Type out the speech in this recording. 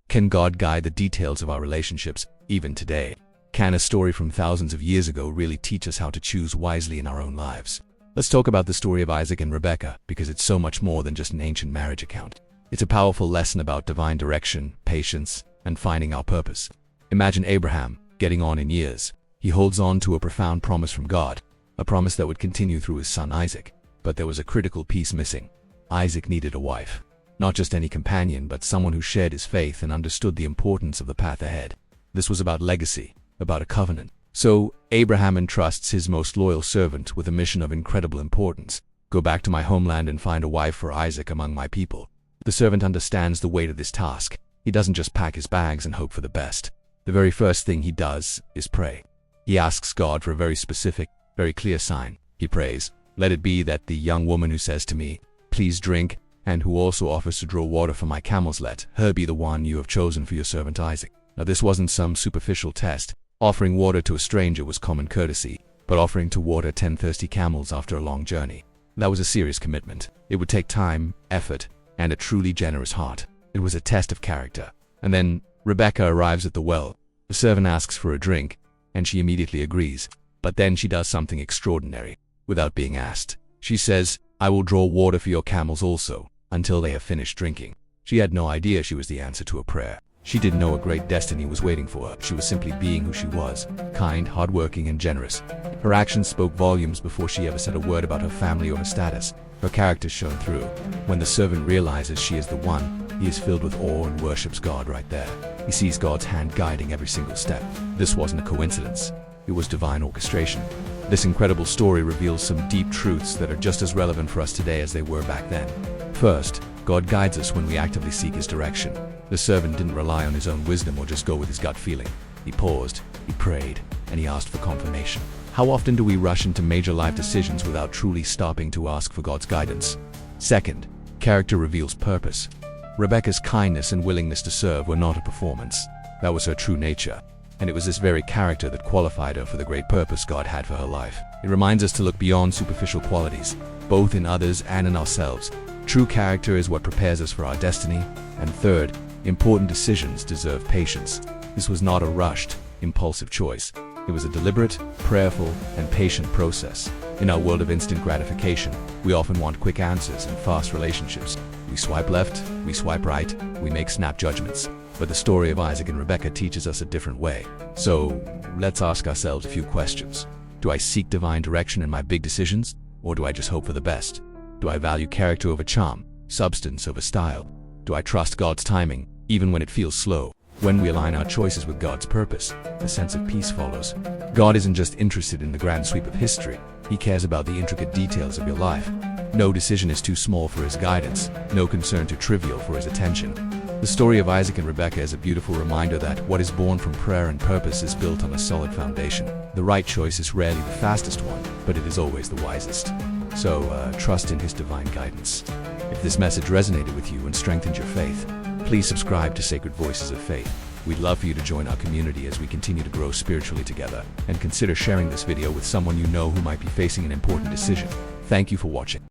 Can God guide the details of our relationships, even today? Can a story from thousands of years ago really teach us how to choose wisely in our own lives? Let's talk about the story of Isaac and Rebekah, because it's so much more than just an ancient marriage account. It's a powerful lesson about divine direction, patience, and finding our purpose. Imagine Abraham, getting on in years. He holds on to a profound promise from God, a promise that would continue through his son Isaac. But there was a critical piece missing. Isaac needed a wife. Not just any companion, but someone who shared his faith and understood the importance of the path ahead. This was about legacy, about a covenant. So Abraham entrusts his most loyal servant with a mission of incredible importance. Go back to my homeland and find a wife for Isaac among my people. The servant understands the weight of this task. He doesn't just pack his bags and hope for the best. The very first thing he does is pray. He asks God for a very specific, very clear sign. He prays, "Let it be that the young woman who says to me, 'Please drink,' and who also offers to draw water for my camels, let her be the one you have chosen for your servant Isaac." Now this wasn't some superficial test. Offering water to a stranger was common courtesy, but offering to water 10 thirsty camels after a long journey, that was a serious commitment. It would take time, effort, and a truly generous heart. It was a test of character. And then Rebekah arrives at the well. The servant asks for a drink, and she immediately agrees. But then she does something extraordinary. Without being asked, she says, "I will draw water for your camels also, until they have finished drinking." She had no idea she was the answer to a prayer. She didn't know a great destiny was waiting for her. She was simply being who she was, kind, hardworking, and generous. Her actions spoke volumes before she ever said a word about her family or her status. Her character shone through. When the servant realizes she is the one, he is filled with awe and worships God right there. He sees God's hand guiding every single step. This wasn't a coincidence. It was divine orchestration. This incredible story reveals some deep truths that are just as relevant for us today as they were back then. First, God guides us when we actively seek His direction. The servant didn't rely on his own wisdom or just go with his gut feeling. He paused, he prayed, and he asked for confirmation. How often do we rush into major life decisions without truly stopping to ask for God's guidance? Second, character reveals purpose. Rebekah's kindness and willingness to serve were not a performance. That was her true nature. And it was this very character that qualified her for the great purpose God had for her life. It reminds us to look beyond superficial qualities, both in others and in ourselves. True character is what prepares us for our destiny. And third, important decisions deserve patience. This was not a rushed, impulsive choice. It was a deliberate, prayerful, and patient process. In our world of instant gratification, we often want quick answers and fast relationships. We swipe left, we swipe right, we make snap judgments. But the story of Isaac and Rebekah teaches us a different way. So let's ask ourselves a few questions. Do I seek divine direction in my big decisions, or do I just hope for the best? Do I value character over charm, substance over style? Do I trust God's timing, even when it feels slow? When we align our choices with God's purpose, a sense of peace follows. God isn't just interested in the grand sweep of history. He cares about the intricate details of your life. No decision is too small for His guidance, no concern too trivial for His attention. The story of Isaac and Rebekah is a beautiful reminder that what is born from prayer and purpose is built on a solid foundation. The right choice is rarely the fastest one, but it is always the wisest. So trust in His divine guidance. If this message resonated with you and strengthened your faith, please subscribe to Sacred Voices of Faith. We'd love for you to join our community as we continue to grow spiritually together, and consider sharing this video with someone you know who might be facing an important decision. Thank you for watching.